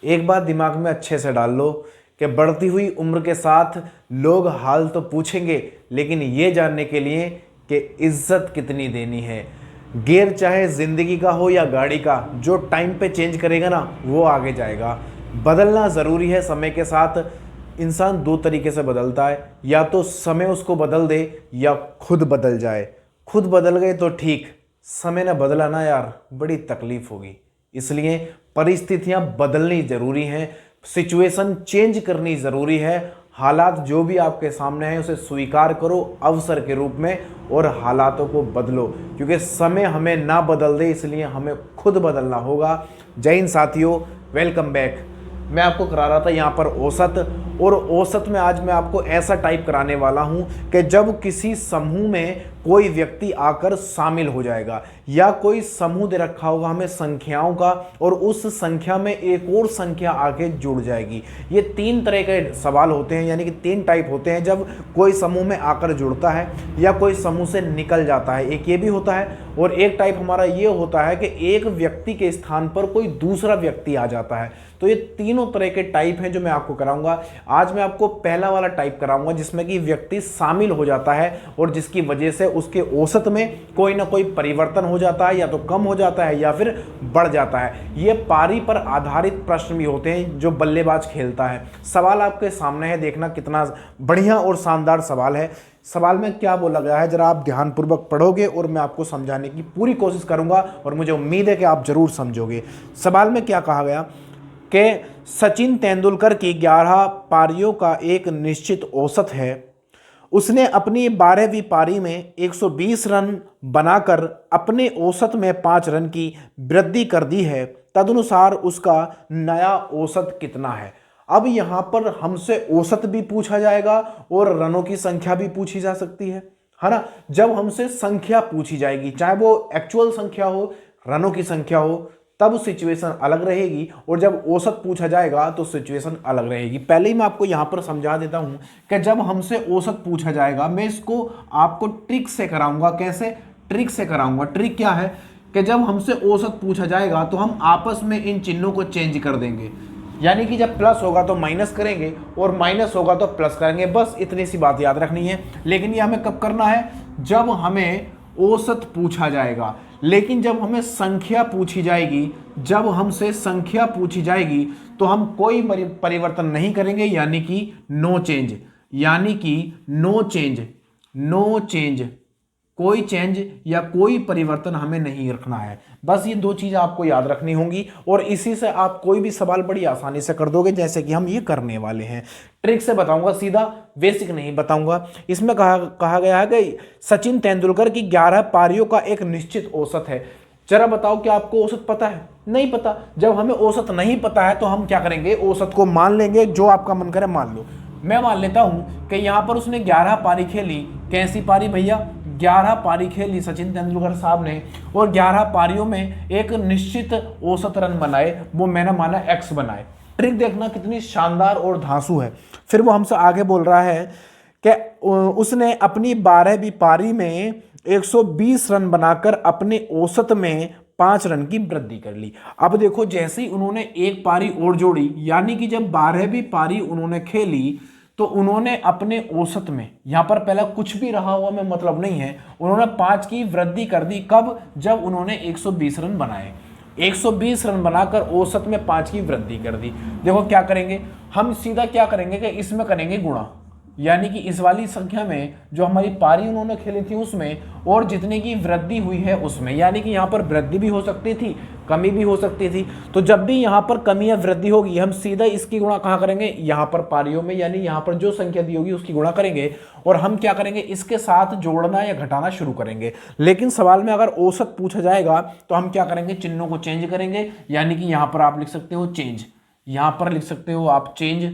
एक बात दिमाग में अच्छे से डाल लो कि बढ़ती हुई उम्र के साथ लोग हाल तो पूछेंगे, लेकिन ये जानने के लिए कि इज्जत कितनी देनी है। गियर चाहे ज़िंदगी का हो या गाड़ी का, जो टाइम पे चेंज करेगा ना वो आगे जाएगा। बदलना ज़रूरी है समय के साथ। इंसान दो तरीके से बदलता है, या तो समय उसको बदल दे या खुद बदल जाए। खुद बदल गए तो ठीक, समय ने बदला ना यार, बड़ी तकलीफ होगी। इसलिए परिस्थितियां बदलनी ज़रूरी हैं, सिचुएशन चेंज करनी ज़रूरी है। हालात जो भी आपके सामने हैं उसे स्वीकार करो अवसर के रूप में और हालातों को बदलो, क्योंकि समय हमें ना बदल दे, इसलिए हमें खुद बदलना होगा। जय हिंद साथियों, वेलकम बैक। मैं आपको करा रहा था यहाँ पर औसत, और औसत में आज मैं आपको ऐसा टाइप कराने वाला हूँ कि जब किसी समूह में कोई व्यक्ति आकर शामिल हो जाएगा, या कोई समूह दे रखा होगा हमें संख्याओं का, और उस संख्या में एक और संख्या आके जुड़ जाएगी। ये तीन तरह के सवाल होते हैं, यानी कि तीन टाइप होते हैं जब कोई समूह में आकर जुड़ता है या कोई समूह से निकल जाता है। एक ये भी होता है, और एक टाइप हमारा ये होता है कि एक व्यक्ति के स्थान पर कोई दूसरा व्यक्ति आ जाता है। तो ये तीनों तरह के टाइप हैं जो मैं आपको कराऊंगा। आज मैं आपको पहला वाला टाइप कराऊंगा जिसमें कि व्यक्ति शामिल हो जाता है और जिसकी वजह से उसके औसत में कोई ना कोई परिवर्तन हो जाता है, या तो कम हो जाता है या फिर बढ़ जाता है। ये पारी पर आधारित प्रश्न भी होते हैं जो बल्लेबाज खेलता है। सवाल आपके सामने है, देखना कितना बढ़िया और शानदार सवाल है। सवाल में क्या बोला गया है जरा आप ध्यानपूर्वक पढ़ोगे और मैं आपको समझाने की पूरी कोशिश करूंगा, और मुझे उम्मीद है कि आप जरूर समझोगे। सवाल में क्या कहा गया कि सचिन तेंदुलकर की 11 पारियों का एक निश्चित औसत है। उसने अपनी 12वीं पारी में 120 रन बनाकर अपने औसत में 5 रन की वृद्धि कर दी है। तदनुसार उसका नया औसत कितना है। अब यहाँ पर हमसे औसत भी पूछा जाएगा और रनों की संख्या भी पूछी जा सकती है ना। जब हमसे संख्या पूछी जाएगी, चाहे वो एक्चुअल संख्या हो, रनों की संख्या हो, तब सिचुएशन अलग रहेगी, और जब औसत पूछा जाएगा तो सिचुएशन अलग रहेगी। पहले ही मैं आपको यहां पर समझा देता हूं कि जब हमसे औसत पूछा जाएगा, मैं इसको आपको ट्रिक से कराऊंगा। कैसे? ट्रिक से कराऊंगा। ट्रिक क्या है कि जब हमसे औसत पूछा जाएगा तो हम आपस में इन चिन्हों को चेंज कर देंगे, यानी कि जब प्लस होगा तो माइनस करेंगे और माइनस होगा तो प्लस करेंगे। बस इतनी सी बात याद रखनी है। लेकिन ये हमें कब करना है? जब हमें औसत पूछा जाएगा। लेकिन जब हमें संख्या पूछी जाएगी, जब हमसे संख्या पूछी जाएगी तो हम कोई परिवर्तन नहीं करेंगे, यानी कि नो चेंज, यानी कि नो चेंज, नो चेंज, कोई चेंज या कोई परिवर्तन हमें नहीं रखना है। बस ये दो चीज़ आपको याद रखनी होंगी, और इसी से आप कोई भी सवाल बड़ी आसानी से कर दोगे, जैसे कि हम ये करने वाले हैं। ट्रिक से बताऊंगा, सीधा बेसिक नहीं बताऊंगा। इसमें कहा गया है कि सचिन तेंदुलकर की 11 पारियों का एक निश्चित औसत है। जरा बताओ कि आपको औसत पता है? नहीं पता। जब हमें औसत नहीं पता है तो हम क्या करेंगे? औसत को मान लेंगे, जो आपका मन करे मान लो। मैं मान लेता हूं कि यहां पर उसने 11 पारी खेली। कैसी पारी भैया? 11 पारी खेली सचिन तेंदुलकर साहब ने, और 11 पारियों में एक निश्चित औसत रन बनाए, वो मैंने माना x बनाए। ट्रिक देखना कितनी शानदार और धांसू है। फिर वो हमसे आगे बोल रहा है कि उसने अपनी 12वीं पारी में 120 रन बनाकर अपने औसत में 5 रन की वृद्धि कर ली। अब देखो, जैसे ही उन्होंने एक पारी और जोड़ी, यानी कि जब 12वीं पारी उन्होंने खेली तो उन्होंने अपने औसत में, यहां पर पहला कुछ भी रहा हुआ में मतलब नहीं है, उन्होंने 5 की वृद्धि कर दी। कब? जब उन्होंने 120 रन बनाए। 120 रन बनाकर औसत में 5 की वृद्धि कर दी। देखो क्या करेंगे हम? सीधा क्या करेंगे कि इसमें करेंगे गुणा, यानी कि इस वाली संख्या में जो हमारी पारी उन्होंने खेली थी उसमें, और जितने की वृद्धि हुई है उसमें, यानी कि यहाँ पर वृद्धि भी हो सकती थी, कमी भी हो सकती थी। तो जब भी यहाँ पर कमी या वृद्धि होगी, हम सीधा इसकी गुणा कहाँ करेंगे? यहाँ पर पारियों में, यानी यहाँ पर जो संख्या दी होगी उसकी गुणा करेंगे, और हम क्या करेंगे? इसके साथ जोड़ना या घटाना शुरू करेंगे। लेकिन सवाल में अगर औसत पूछा जाएगा तो हम क्या करेंगे? चिन्हों को चेंज करेंगे, यानी कि यहाँ पर आप लिख सकते हो चेंज, यहाँ पर लिख सकते हो आप चेंज।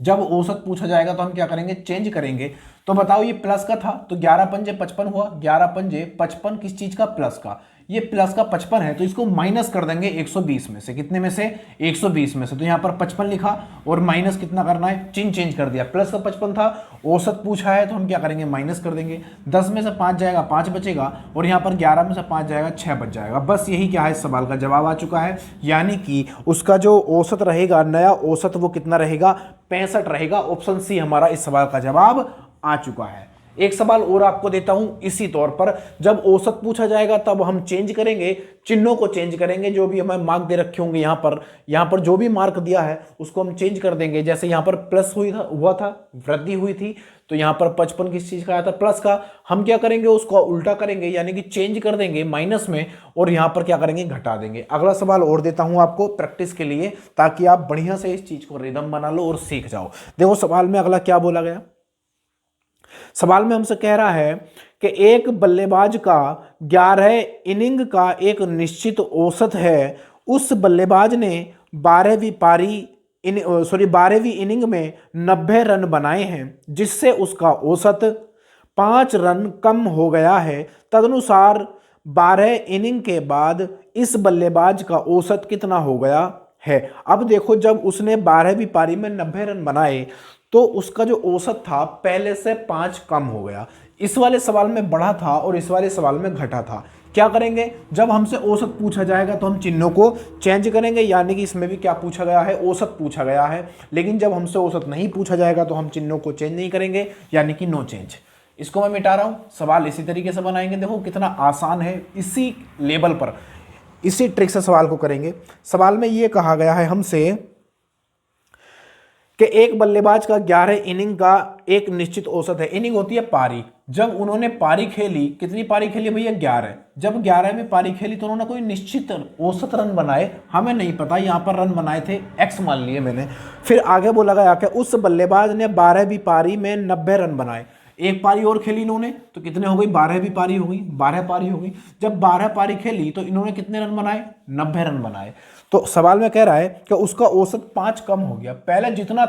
जब औसत पूछा जाएगा तो हम क्या करेंगे? चेंज करेंगे। तो बताओ, ये प्लस का था तो 11 पंजे 55 हुआ। 11 पंजे 55 किस चीज का? प्लस का। ये प्लस का 55 है तो इसको माइनस कर देंगे 120 में से। कितने में से? 120 में से। तो यहाँ पर 55 लिखा और माइनस कितना करना है, चिन्ह चेंज कर दिया। प्लस का 55 था, औसत पूछा है तो हम क्या करेंगे, माइनस कर देंगे। 10 में से 5 जाएगा 5 बचेगा, और यहाँ पर 11 में से 5 जाएगा 6 बच जाएगा। बस यही क्या है, सवाल का जवाब आ चुका है। यानी कि उसका जो औसत रहेगा, नया औसत, वो कितना रहेगा, 65 रहेगा। ऑप्शन सी हमारा इस सवाल का जवाब आ चुका है। एक सवाल और आपको देता हूं इसी तौर पर, जब औसत पूछा जाएगा तब हम चेंज करेंगे, चिन्हों को चेंज करेंगे। जो भी हमें मार्क दे रखे होंगे यहाँ पर जो भी मार्क दिया है उसको हम चेंज कर देंगे। जैसे यहाँ पर प्लस हुआ था, वृद्धि हुई थी, तो यहाँ पर 55 किस चीज का आया था, प्लस का। हम क्या करेंगे, उसको उल्टा करेंगे, यानी कि चेंज कर देंगे माइनस में, और यहाँ पर क्या करेंगे, घटा देंगे। अगला सवाल और देता हूं आपको प्रैक्टिस के लिए, ताकि आप बढ़िया से इस चीज को रिदम बना लो और सीख जाओ। देखो सवाल में अगला क्या बोला गया। सवाल में हमसे कह रहा है कि एक बल्लेबाज का 11 इनिंग का एक निश्चित औसत है। उस बल्लेबाज ने 12वीं इनिंग में 90 रन बनाए हैं, जिससे उसका औसत 5 रन कम हो गया है। तदनुसार 12 इनिंग के बाद इस बल्लेबाज का औसत कितना हो गया है। अब देखो, जब उसने 12वीं पारी में 90 रन बनाए तो उसका जो औसत था पहले से 5 कम हो गया। इस वाले सवाल में बढ़ा था और इस वाले सवाल में घटा था। क्या करेंगे, जब हमसे औसत पूछा जाएगा तो हम चिन्हों को चेंज करेंगे, यानी कि इसमें भी क्या पूछा गया है, औसत पूछा गया है। लेकिन जब हमसे औसत नहीं पूछा जाएगा तो हम चिन्हों को चेंज नहीं करेंगे, यानी कि नो चेंज। इसको मैं मिटा रहा हूं, सवाल इसी तरीके से बनाएंगे। देखो कितना आसान है, इसी लेवल पर इसी ट्रिक से सवाल को करेंगे। सवाल में ये कहा गया है हमसे कि एक बल्लेबाज का 11 इनिंग का एक निश्चित औसत है। इनिंग होती है पारी। जब उन्होंने पारी खेली, कितनी पारी खेली भैया, 11। जब 11वीं पारी खेली तो उन्होंने कोई निश्चित औसत रन बनाए, हमें नहीं पता, यहाँ पर रन बनाए थे x मान लिए मैंने। फिर आगे बोला गया कि उस बल्लेबाज ने 12वीं पारी में 90 रन बनाए। एक पारी और खेली इन्होंने तो कितने हो गई, 12वीं पारी हो गई, 12 पारी हो गई। जब 12 पारी खेली तो इन्होंने कितने रन बनाए, 90 रन बनाए। तो सवाल में कह रहा है कि उसका औसत 5 कम हो गया। पहले जितना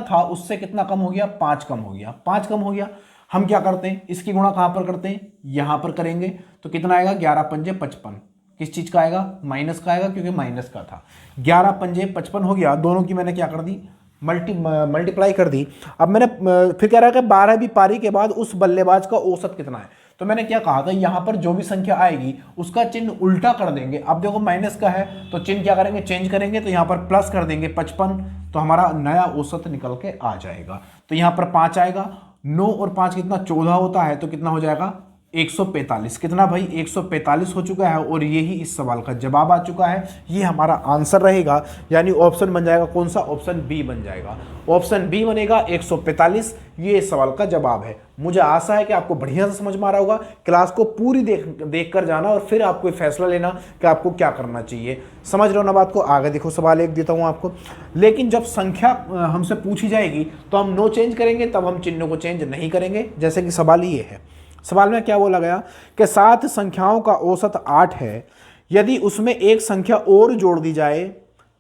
था उससे कितना कम हो गया, 5 कम हो गया। 5 कम हो गया, हम क्या करते हैं, इसकी गुणा कहां पर करते हैं, यहां पर करेंगे। तो कितना आएगा, 11 पंजे 55। किस चीज का आएगा, माइनस का आएगा, क्योंकि माइनस का था। 11 पंजे 55 हो गया, दोनों की मैंने क्या कर दी, मल्टीप्लाई कर दी। अब मैंने फिर कह रहा है कि 12वीं पारी के बाद उस बल्लेबाज का औसत कितना है। तो मैंने क्या कहा था, यहां पर जो भी संख्या आएगी उसका चिन्ह उल्टा कर देंगे। अब देखो माइनस का है तो चिन्ह क्या करेंगे, चेंज करेंगे। तो यहां पर प्लस कर देंगे 55, तो हमारा नया औसत निकल के आ जाएगा। तो यहां पर 5 आएगा, 9 और 5 कितना, 14 होता है, तो कितना हो जाएगा, 145। कितना भाई, 145 हो चुका है, और यही इस सवाल का जवाब आ चुका है। ये हमारा आंसर रहेगा, यानी ऑप्शन बन जाएगा कौन सा, ऑप्शन बी बन जाएगा। ऑप्शन बी बनेगा 145, ये इस सवाल का जवाब है। मुझे आशा है कि आपको बढ़िया से समझ में आ रहा होगा। क्लास को पूरी देख कर जाना और फिर आपको फैसला लेना कि आपको क्या करना चाहिए। समझ रहे हो ना बात को। आगे देखो, सवाल एक देता हूं आपको, लेकिन जब संख्या हमसे पूछी जाएगी तो हम नो चेंज करेंगे, तब हम चिन्हों को चेंज नहीं करेंगे। जैसे कि सवाल ये है, सवाल में क्या बोला गया कि 7 संख्याओं का औसत 8 है। यदि उसमें एक संख्या और जोड़ दी जाए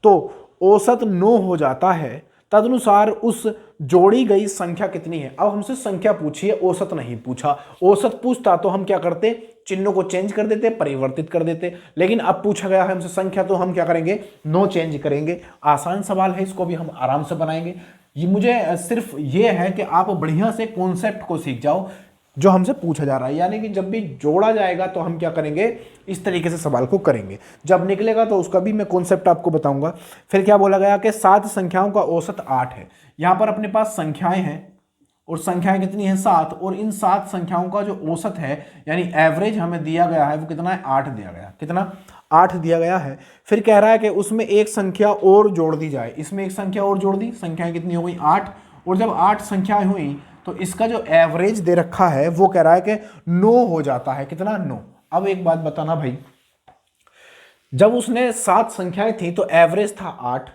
तो औसत 9 हो जाता है। तदनुसार उस जोड़ी गई संख्या कितनी है। अब हमसे संख्या पूछी है, औसत नहीं पूछा। औसत पूछता तो हम क्या करते, चिन्हों को चेंज कर देते, परिवर्तित कर देते। लेकिन अब पूछा गया है हमसे संख्या, तो हम क्या करेंगे, नो चेंज करेंगे। आसान सवाल है, इसको भी हम आराम से बनाएंगे। ये मुझे सिर्फ ये है कि आप बढ़िया से कॉन्सेप्ट को सीख जाओ जो हमसे पूछा जा रहा है। यानी कि जब भी जोड़ा जाएगा तो हम क्या करेंगे, इस तरीके से सवाल को करेंगे। जब निकलेगा तो उसका भी मैं कॉन्सेप्ट आपको बताऊंगा। फिर क्या बोला गया कि 7 संख्याओं का औसत 8 है। यहाँ पर अपने पास संख्याएं हैं और संख्याएं कितनी हैं, 7। और इन 7 संख्याओं का जो औसत है, यानी एवरेज हमें दिया गया है, वो कितना है, 8 दिया गया। कितना, 8 दिया गया है। फिर कह रहा है कि उसमें एक संख्या और जोड़ दी जाए। इसमें एक संख्या और जोड़ दी, संख्याएं कितनी हो गई, 8। और जब 8 संख्याएं हुई तो इसका जो एवरेज दे रखा है वो कह रहा है कि 9 हो जाता है। कितना, 9। अब एक बात बताना भाई, जब उसने 7 संख्याएं थी तो एवरेज था 8,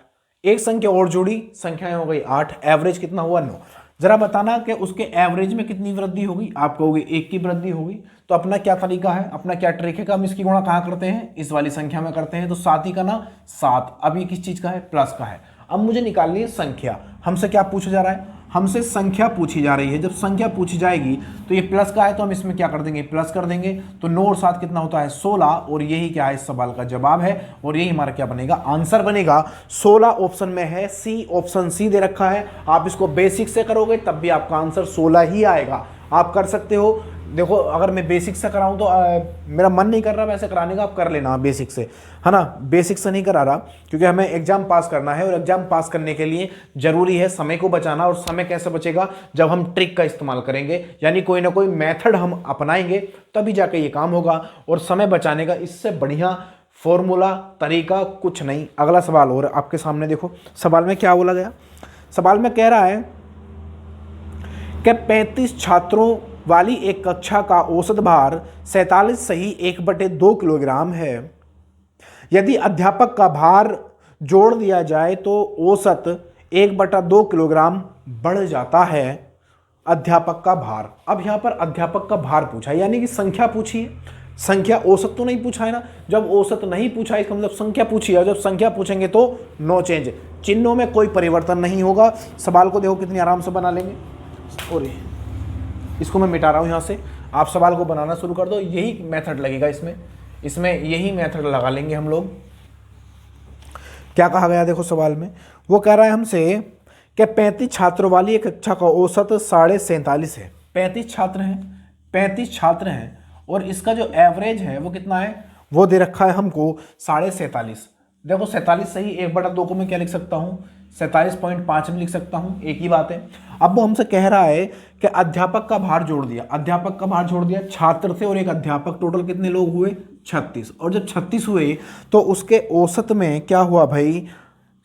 एक संख्या और जुड़ी, संख्याएं हो गई 8, एवरेज कितना हुआ, 9। जरा बताना कि उसके एवरेज में कितनी वृद्धि होगी। आप कहोगे 1 की वृद्धि होगी। तो अपना क्या तरीका है, अपना क्या ट्रिक है कि हम इसकी गुणा कहाँ करते हैं, इस वाली संख्या में करते हैं। तो 7 ही का ना 7। अब ये किस चीज का है, प्लस का है। अब मुझे निकालनी है संख्या। हमसे क्या पूछा जा रहा है, हमसे संख्या पूछी जा रही है। जब संख्या पूछी जाएगी तो ये प्लस का है तो हम इसमें क्या कर देंगे, प्लस कर देंगे। तो 9 और 7 कितना होता है 16, और यही क्या है इस सवाल का जवाब है, और यही हमारा क्या बनेगा, आंसर बनेगा। 16 ऑप्शन में है सी, ऑप्शन सी दे रखा है। आप इसको बेसिक से करोगे तब भी आपका आंसर 16 ही आएगा। आप कर सकते हो। देखो अगर मैं बेसिक से कराऊं तो मेरा मन नहीं कर रहा वैसे कराने का, आप कर लेना बेसिक से, है ना। बेसिक से नहीं करा रहा क्योंकि हमें एग्जाम पास करना है, और एग्जाम पास करने के लिए जरूरी है समय को बचाना। और समय कैसे बचेगा, जब हम ट्रिक का इस्तेमाल करेंगे, यानी कोई ना कोई मेथड हम अपनाएंगे तभी जाके ये काम होगा। और समय बचाने का इससे बढ़िया फॉर्मूला तरीका कुछ नहीं। अगला सवाल और आपके सामने देखो, सवाल में क्या बोला गया। सवाल में कह रहा है कि 35 छात्रों वाली एक कक्षा का औसत भार 47 सही 1/2 किलोग्राम है। यदि अध्यापक का भार जोड़ दिया जाए तो औसत 1/2 किलोग्राम बढ़ जाता है। अध्यापक का भार, अब यहां पर अध्यापक का भार पूछा है, यानी कि संख्या पूछी है। संख्या, औसत तो नहीं पूछा है ना। जब औसत नहीं पूछा है इसका मतलब संख्या पूछी है। जब संख्या पूछेंगे तो नो चेंज, चिन्हों में कोई परिवर्तन नहीं होगा। सवाल को देखो कितनी आराम से बना लेंगे। और इसको मैं मिटा रहा हूं यहां से, आप सवाल को बनाना शुरू कर दो। यही मेथड लगेगा इसमें यही मेथड लगा लेंगे हम लोग। क्या कहा गया देखो सवाल में, वो कह रहा है हमसे कि 35 छात्रों वाली एक कक्षा का औसत 47.5 है। 35 छात्र हैं और इसका जो एवरेज है वो कितना है, वो दे रखा है हमको 47.5। देखो 47 सही 1/2 को मैं क्या लिख सकता हूँ, 47.5 में लिख सकता हूँ, एक ही बात है। अब वो हमसे कह रहा है कि अध्यापक का भार जोड़ दिया। अध्यापक का भार जोड़ दिया, छात्र थे और एक अध्यापक, टोटल कितने लोग हुए 36। और जब 36 हुए तो उसके औसत में क्या हुआ भाई,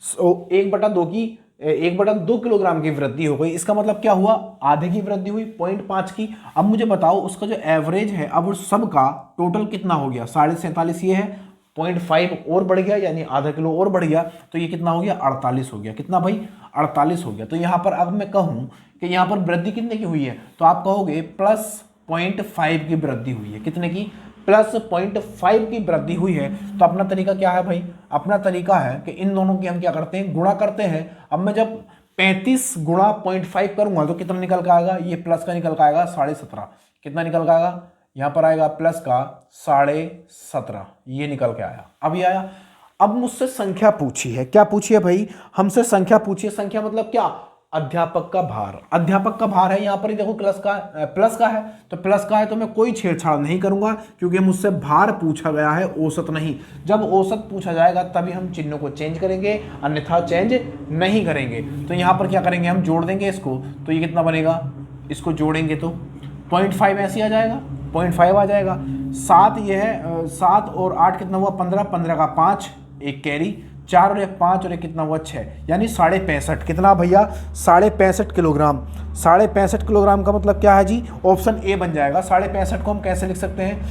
1/2 किलोग्राम की वृद्धि हो गई। इसका मतलब क्या हुआ, आधे की वृद्धि हुई, 0.5 की। अब मुझे बताओ उसका जो एवरेज है, अब उस सब का टोटल कितना हो गया, 47.5 ये है, 0.5 और बढ़ गया यानी आधा किलो और बढ़ गया, तो ये कितना हो गया 48 हो गया। कितना भाई 48 हो गया। तो यहाँ पर अब मैं कहूँ कि यहाँ पर वृद्धि कितने की हुई है, तो आप कहोगे प्लस 0.5 की वृद्धि हुई है। कितने की, प्लस 0.5 की वृद्धि हुई है। तो अपना तरीका क्या है भाई, अपना तरीका है कि इन दोनों की हम क्या करते हैं, गुणा करते हैं। अब मैं जब 35 गुणा 0.5 करूंगा तो कितना निकल के आएगा, ये प्लस का निकल के आएगा 17.5। कितना निकल के आएगा, यहां पर आएगा प्लस का 17.5, ये निकल के आया। अब ये आया। अब मुझसे संख्या पूछी है, क्या पूछी है भाई, हमसे संख्या पूछी है। संख्या मतलब क्या, अध्यापक का भार। अध्यापक का भार है, यहां पर ही देखो प्लस का है, तो प्लस का है तो मैं कोई छेड़छाड़ नहीं करूंगा क्योंकि मुझसे भार पूछा गया है, औसत नहीं। जब औसत पूछा जाएगा तभी हम चिन्हों को चेंज करेंगे, अन्यथा चेंज नहीं करेंगे। तो यहां पर क्या करेंगे, हम जोड़ देंगे इसको, तो ये कितना बनेगा, इसको जोड़ेंगे तो 0.5 ऐसे आ जाएगा, 0.5 आ जाएगा। 7 ये है, 7 और 8 कितना हुआ 15, 15 का 5, एक कैरी, 4 और 1 5 और 1 कितना हुआ 6, यानी 65.5। कितना भैया 65.5 किलोग्राम। 65.5 किलोग्राम का मतलब क्या है जी, ऑप्शन ए बन जाएगा। 65.5 को हम कैसे लिख सकते हैं,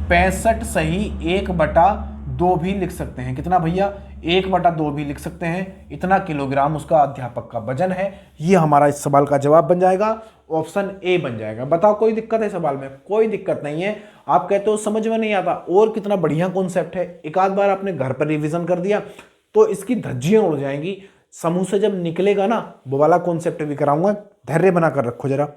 65 सही 1/2 भी लिख सकते हैं। कितना भैया 1/2 भी लिख सकते हैं। इतना किलोग्राम उसका अध्यापक का वजन है। ये हमारा इस सवाल का जवाब बन जाएगा, ऑप्शन ए बन जाएगा। बताओ कोई दिक्कत है सवाल में, कोई दिक्कत नहीं है। आप कहते हो समझ में नहीं आता, और कितना बढ़िया कॉन्सेप्ट है। एक आध बार आपने घर पर रिवीजन कर दिया तो इसकी धज्जियां उड़ जाएंगी। समूह से जब निकलेगा ना वो वाला कॉन्सेप्ट भी कराऊंगा, धैर्य बनाकर रखो जरा।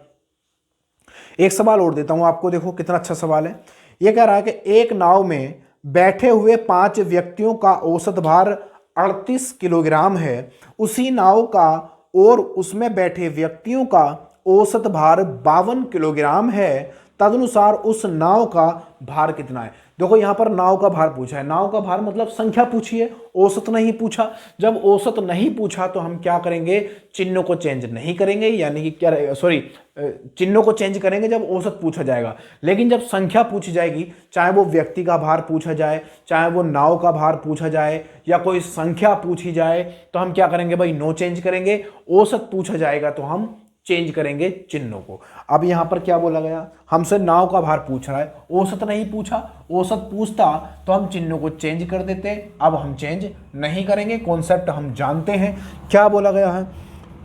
एक सवाल और देता हूं आपको, देखो कितना अच्छा सवाल है। यह कह रहा है कि एक नाव में बैठे हुए 5 व्यक्तियों का औसत भार 38 किलोग्राम है। उसी नाव का और उसमें बैठे व्यक्तियों का औसत भार 52 किलोग्राम है। तदनुसार उस नाव का भार कितना है। देखो यहां पर नाव का भार पूछा है, नाव का भार मतलब संख्या पूछी है, औसत नहीं पूछा। जब औसत नहीं पूछा तो हम क्या करेंगे, चिन्हों को चेंज नहीं करेंगे, यानी कि क्या, सॉरी, चिन्हों को चेंज करेंगे जब औसत पूछा जाएगा। लेकिन जब संख्या पूछी जाएगी, चाहे वो व्यक्ति का भार पूछा जाए, चाहे वो नाव का भार पूछा जाए, या कोई संख्या पूछी जाए, तो हम क्या करेंगे भाई, नो चेंज करेंगे। औसत पूछा जाएगा तो हम चेंज करेंगे चिन्हों को। अब यहां पर क्या बोला गया, हमसे नाव का भार पूछ रहा है, औसत नहीं पूछा। औसत पूछता तो हम चिन्हों को चेंज कर देते, अब हम चेंज नहीं करेंगे। कॉन्सेप्ट हम जानते हैं। क्या बोला गया है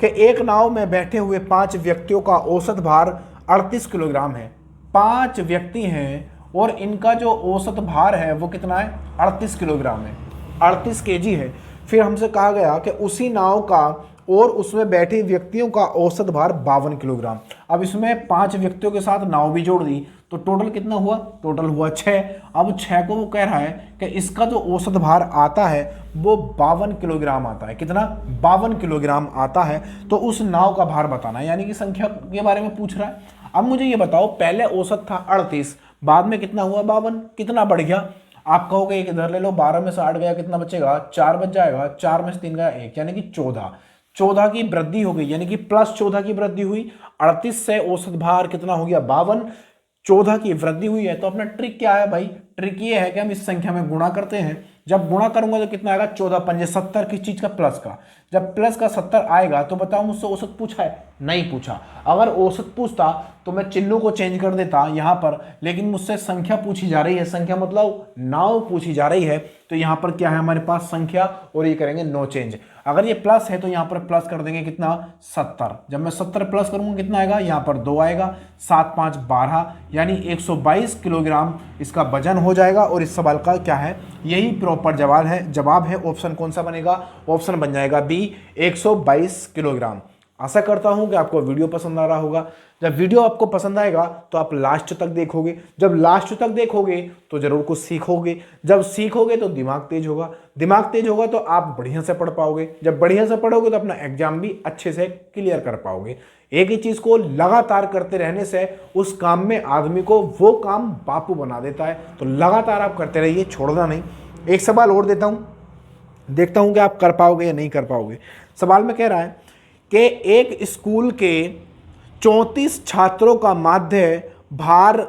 कि एक नाव में बैठे हुए 5 व्यक्तियों का औसत भार 38 किलोग्राम है। 5 व्यक्ति हैं और इनका जो औसत भार है वो कितना है, 38 किलोग्राम है, 38 केजी है। फिर हमसे कहा गया कि उसी नाव का और उसमें बैठे व्यक्तियों का औसत भार 52 किलोग्राम। अब इसमें 5 व्यक्तियों के साथ नाव भी जोड़ दी तो टोटल कितना हुआ, टोटल हुआ 6। अब 6 को वो कह रहा है कि इसका जो औसत भार आता है वो 52 किलोग्राम आता है। कितना, 52 किलोग्राम आता है। तो उस नाव का भार बताना है, यानी कि संख्या के बारे में पूछ रहा है। अब मुझे ये बताओ, पहले औसत था 38, बाद में कितना हुआ 52, कितना बढ़ गया। आप कहोगे एक इधर ले लो, 12 में से 8 गया, कितना बचेगा, 4 बच जाएगा, 4 में से 3 गया 1, यानी कि 14। 14 की वृद्धि हो गई, यानी कि प्लस 14 की वृद्धि हुई। 38 से औसत भार कितना हो गया 52, 14 की वृद्धि हुई है। तो अपना ट्रिक क्या है भाई, ट्रिक ये है कि हम इस संख्या में गुणा करते हैं। जब गुणा करूंगा तो कितना आएगा, 14 पंजे 70, किस चीज का, प्लस का। जब प्लस का 70 आएगा तो बताओ मुझसे औसत पूछा है, नहीं पूछा। अगर औसत पूछता तो मैं चिन्हों को चेंज कर देता यहां पर, लेकिन मुझसे संख्या पूछी जा रही है, संख्या मतलब नाव पूछी जा रही है। तो यहां पर क्या है हमारे पास, संख्या, और ये करेंगे नो चेंज। अगर ये प्लस है तो यहां पर प्लस कर देंगे, कितना, 70। जब मैं 70 प्लस करूंगा कितना आएगा, यहां पर 2 आएगा, 7 5 12, यानी 122 किलोग्राम इसका वजन हो जाएगा। और इस सवाल का क्या है, यही प्रॉपर जवाब है। ऑप्शन कौन सा बनेगा, ऑप्शन बन जाएगा बी, 122 किलोग्राम। आशा करता हूं कि आपको वीडियो पसंद आ रहा होगा। जब वीडियो आपको पसंद आएगा तो आप लास्ट तक देखोगे, जब लास्ट तक देखोगे तो जरूर कुछ सीखोगे, जब सीखोगे तो दिमाग तेज होगा, दिमाग तेज होगा तो आप बढ़िया से पढ़ पाओगे, जब बढ़िया से पढ़ोगे तो अपना एग्जाम भी अच्छे से क्लियर कर पाओगे। एक ही चीज को लगातार करते रहने से उस काम में आदमी को वो काम बापू बना देता है। तो लगातार आप करते रहिए, छोड़ना नहीं। एक सवाल और देता हूं, देखता हूं कि आप कर पाओगे या नहीं कर पाओगे। सवाल में कह रहा है कि एक स्कूल के 34 छात्रों का माध्य भार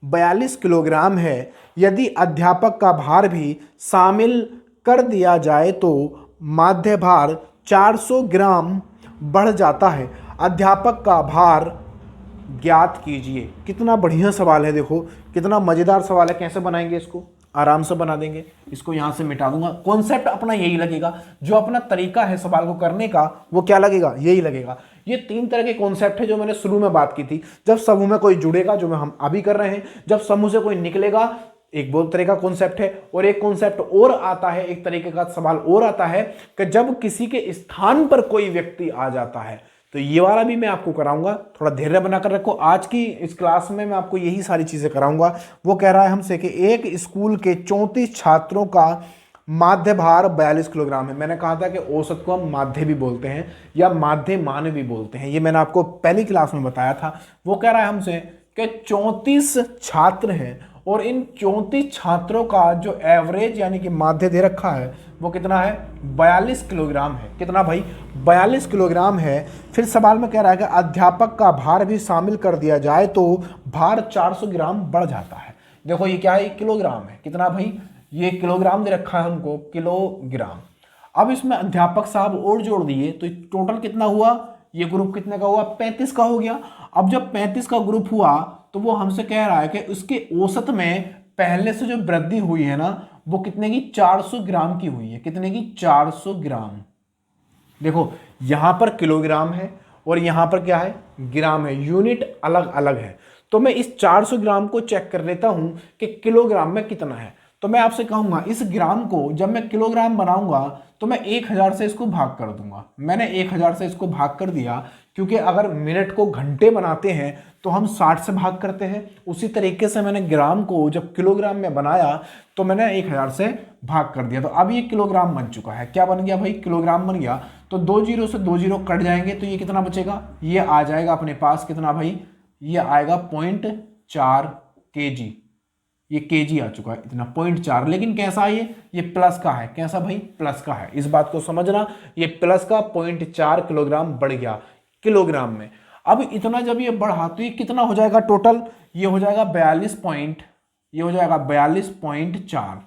42 किलोग्राम है। यदि अध्यापक का भार भी शामिल कर दिया जाए तो माध्य भार 400 ग्राम बढ़ जाता है। अध्यापक का भार ज्ञात कीजिए। कितना बढ़िया सवाल है, देखो कितना मजेदार सवाल है। कैसे बनाएंगे इसको, आराम से बना देंगे। इसको यहां से मिटा दूंगा। कॉन्सेप्ट अपना यही लगेगा, जो अपना तरीका है सवाल को करने का वो क्या लगेगा, यही लगेगा। ये 3 तरह के कॉन्सेप्ट है जो मैंने शुरू में बात की थी। जब समूह में कोई जुड़ेगा, जो हम अभी कर रहे हैं, जब समूह से कोई निकलेगा, एक बहुत तरह का कॉन्सेप्ट है। और एक कॉन्सेप्ट और आता है, एक तरीके का सवाल और आता है कि जब किसी के स्थान पर कोई व्यक्ति आ जाता है, तो ये वाला भी मैं आपको कराऊंगा। थोड़ा धैर्य बनाकर रखो। आज की इस क्लास में मैं आपको यही सारी चीजें कराऊंगा। वो कह रहा है हमसे कि एक स्कूल के 34 छात्रों का माध्य भार 42 किलोग्राम है। मैंने कहा था कि औसत को हम माध्य भी बोलते हैं या माध्य मान भी बोलते हैं, ये मैंने आपको पहली क्लास में बताया था। वो कह रहा है हमसे कि 34 छात्र हैं और इन 34 छात्रों का जो एवरेज यानी कि माध्य दे रखा है वो कितना है, 42 किलोग्राम है। कितना भाई, 42 किलोग्राम है। फिर सवाल में कह रहा है कि अध्यापक का भार भी शामिल कर दिया जाए तो भार 400 ग्राम बढ़ जाता है। देखो ये क्या है, किलोग्राम है। कितना भाई, ये किलोग्राम दे रखा है हमको, किलोग्राम। अब इसमें अध्यापक साहब और जोड़ दिए तो टोटल कितना हुआ, ये ग्रुप कितने का हुआ, 35 का हो गया। अब जब 35 का ग्रुप हुआ तो वो हमसे कह रहा है कि उसके औसत में पहले से जो वृद्धि हुई है ना, वो कितने की, 400 ग्राम की हुई है। कितने की, 400 ग्राम। देखो यहां पर किलोग्राम है और यहां पर क्या है, ग्राम है। यूनिट अलग अलग है। तो मैं इस 400 ग्राम को चेक कर लेता हूं कि किलोग्राम में कितना है। तो मैं आपसे कहूंगा इस ग्राम को जब मैं किलोग्राम बनाऊंगा तो मैं 1000 से इसको भाग कर दूंगा। मैंने 1000 से इसको भाग कर दिया, क्योंकि अगर मिनट को घंटे बनाते हैं तो हम 60 से भाग करते हैं। उसी तरीके से मैंने ग्राम को जब किलोग्राम में बनाया तो मैंने 1000 से भाग कर दिया। तो अब ये किलोग्राम बन चुका है। क्या बन गया भाई, किलोग्राम बन गया। तो 2 जीरो से 2 जीरो कट जाएंगे तो ये कितना बचेगा, ये आ जाएगा अपने पास कितना भाई, ये आएगा 0.4 kg। ये केजी आ चुका है इतना, 0.4। लेकिन कैसा है ये प्लस का है। कैसा भाई, प्लस का है। इस बात को समझना, ये प्लस का 0.4 किलोग्राम बढ़ गया किलोग्राम में। अब इतना जब ये बढ़ा तो ये कितना हो जाएगा टोटल, ये हो जाएगा 42.4।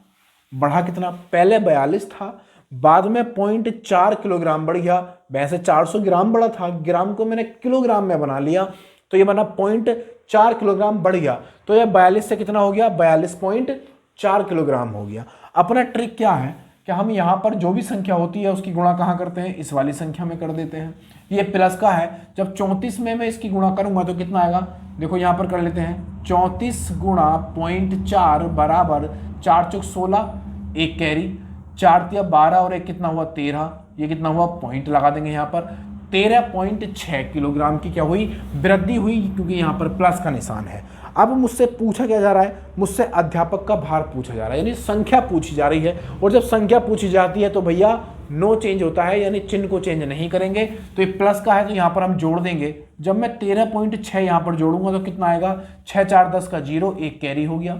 बढ़ा कितना, पहले 42 था, बाद में 0.4 किलोग्राम बढ़ गया। वैसे 400 ग्राम बढ़ा था, ग्राम को मैंने किलोग्राम में बना लिया तो ये बना 0.4 किलोग्राम बढ़ गया। तो ये 42 से कितना हो गया, 42.4 किलोग्राम हो गया। अपना ट्रिक क्या है कि हम यहाँ पर जो भी संख्या होती है उसकी गुणा कहाँ करते हैं, इस वाली संख्या में कर देते हैं। ये प्लस का है, जब 34 में मैं इसकी गुणा करूंगा तो कितना आएगा, देखो यहाँ पर कर लेते हैं। 34 गुणा 0.4 बराबर 4 चौक 16, एक कैरी। 4 तिया 12 और एक कितना हुआ 13, ये कितना हुआ पॉइंट लगा देंगे यहाँ पर 13.6 किलोग्राम की क्या हुई वृद्धि हुई, क्योंकि यहाँ पर प्लस का निशान है। अब मुझसे पूछा क्या जा रहा है, मुझसे अध्यापक का भार पूछा जा रहा है, यानी संख्या पूछी जा रही है। और जब संख्या पूछी जाती है तो भैया नो चेंज होता है, यानी चिन्ह को चेंज नहीं करेंगे। तो ये प्लस का है तो यहाँ पर हम जोड़ देंगे। जब मैं 13.6 यहाँ पर जोड़ूंगा तो कितना आएगा, 6 4 10 का 0, एक कैरी हो गया,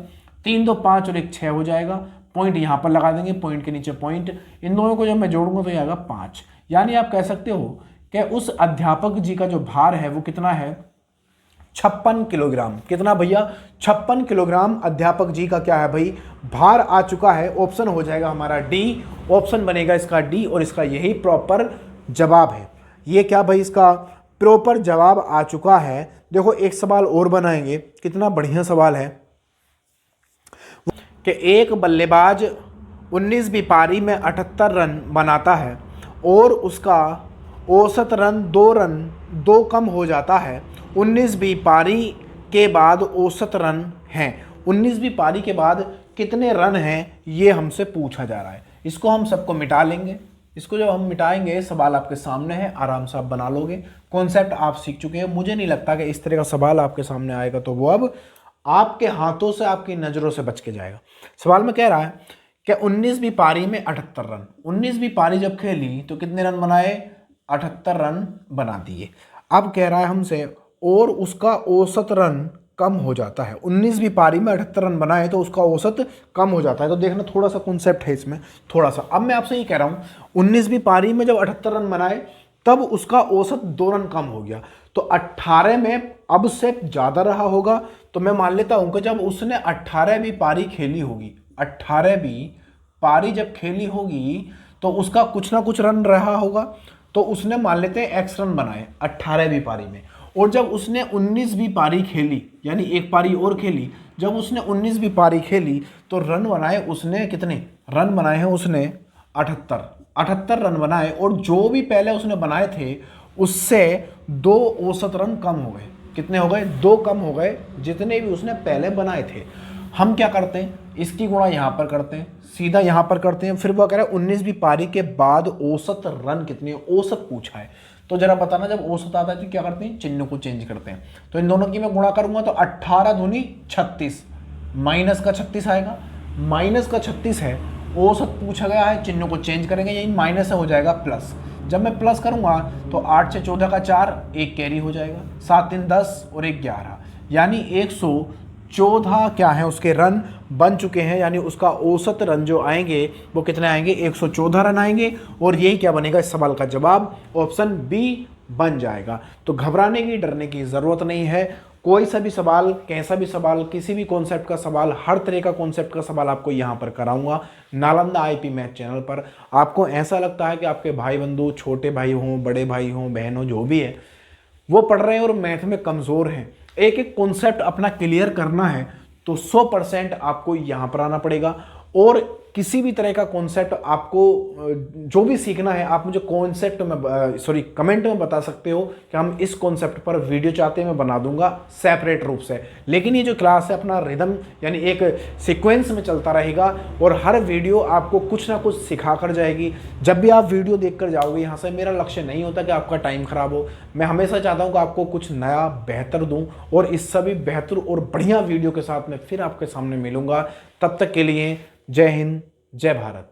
3 2 5 और एक 6 हो जाएगा, पॉइंट यहाँ पर लगा देंगे, पॉइंट के नीचे पॉइंट, इन दोनों को जब मैं जोड़ूंगा तो ये आएगा 5। यानी आप कह सकते हो कि उस अध्यापक जी का जो भार है वो कितना है, 56 किलोग्राम। कितना भैया, 56 किलोग्राम अध्यापक जी का क्या है भाई भार आ चुका है। ऑप्शन हो जाएगा हमारा डी, ऑप्शन बनेगा इसका डी, और इसका यही प्रॉपर जवाब है। ये क्या भाई इसका प्रॉपर जवाब आ चुका है। देखो एक सवाल और बनाएंगे, कितना बढ़िया सवाल है कि एक बल्लेबाज 19वीं पारी में 78 रन बनाता है और उसका औसत रन 2 कम हो जाता है। 19वीं पारी के बाद औसत रन हैं, 19वीं पारी के बाद कितने रन हैं, ये हमसे पूछा जा रहा है। इसको हम सबको मिटा लेंगे। इसको जब हम मिटाएंगे, सवाल आपके सामने है, आराम से आप बना लोगे। कॉन्सेप्ट आप सीख चुके हैं। मुझे नहीं लगता कि इस तरह का सवाल आपके सामने आएगा तो वो अब आपके हाथों से, आपकी नज़रों से बच के जाएगा। सवाल में कह रहा है कि 19वीं पारी में 78 रन, 19वीं पारी जब खेली तो कितने रन बनाए, 78 रन बना दिए। अब कह रहा है हमसे और उसका औसत रन कम हो जाता है। 19वीं पारी में 78 रन बनाए तो उसका औसत कम हो जाता है। तो देखना थोड़ा सा कॉन्सेप्ट है इसमें, थोड़ा सा। अब मैं आपसे ये कह रहा हूँ 19वीं पारी में जब 78 रन बनाए तब उसका औसत 2 रन कम हो गया, तो 18 में अब से ज़्यादा रहा होगा। तो मैं मान लेता हूँ कि जब उसने 18वीं पारी खेली होगी, 18वीं पारी जब खेली होगी तो उसका कुछ ना कुछ रन रहा होगा। तो उसने मान लेते हैं x रन बनाए 18वीं पारी में, और जब उसने 19वीं पारी खेली, यानी एक पारी और खेली, जब उसने 19वीं पारी खेली तो रन बनाए उसने कितने, रन बनाए हैं उसने 78 रन बनाए, और जो भी पहले उसने बनाए थे उससे 2 औसत रन कम हो गए। कितने हो गए, 2 कम हो गए, जितने भी उसने पहले बनाए थे। हम क्या करते हैं, इसकी गुणा यहाँ पर करते हैं, सीधा यहाँ पर करते हैं। फिर वो कह रहा है 19वीं पारी के बाद औसत रन कितने, औसत पूछा है। तो जरा बताना, जब औसत आता है तो क्या करते हैं, चिन्ह को चेंज करते हैं। तो इन दोनों की मैं गुणा करूंगा तो 18 दूनी 36, माइनस का 36 आएगा, माइनस का 36 है, औसत पूछा गया है, चिन्ह को चेंज करेंगे, यही माइनस से हो जाएगा प्लस। जब मैं प्लस करूंगा तो 8 से 14 का 4, एक कैरी हो जाएगा, 7 3 10 और 1 11, यानी 114 क्या है उसके रन बन चुके हैं। यानी उसका औसत रन जो आएंगे वो कितने आएंगे, 114 रन आएंगे। और यही क्या बनेगा इस सवाल का जवाब, ऑप्शन बी बन जाएगा। तो घबराने की, डरने की ज़रूरत नहीं है। कोई सा भी सवाल, कैसा भी सवाल, किसी भी कॉन्सेप्ट का सवाल, हर तरह का कॉन्सेप्ट का सवाल आपको यहाँ पर कराऊंगा नालंदा आईपी मैथ चैनल पर। आपको ऐसा लगता है कि आपके भाई बंधु, छोटे भाई हों, बड़े भाई हों, बहन हो, जो भी है, वो पढ़ रहे हैं और मैथ में कमज़ोर हैं, एक एक कॉन्सेप्ट अपना क्लियर करना है, तो 100% आपको यहाँ पर आना पड़ेगा। और किसी भी तरह का कॉन्सेप्ट आपको जो भी सीखना है, आप मुझे कॉन्सेप्ट में कमेंट में बता सकते हो कि हम इस कॉन्सेप्ट पर वीडियो चाहते हैं, मैं बना दूंगा सेपरेट रूप से। लेकिन ये जो क्लास है अपना रिदम, यानी एक सीक्वेंस में चलता रहेगा, और हर वीडियो आपको कुछ ना कुछ सिखा कर जाएगी। जब भी आप वीडियो देख कर जाओगे यहाँ से, मेरा लक्ष्य नहीं होता कि आपका टाइम खराब हो। मैं हमेशा चाहता हूँ कि आपको कुछ नया बेहतर दूँ, और इस सभी बेहतर और बढ़िया वीडियो के साथ मैं फिर आपके सामने मिलूंगा। तब तक के लिए जय हिंद, जय भारत।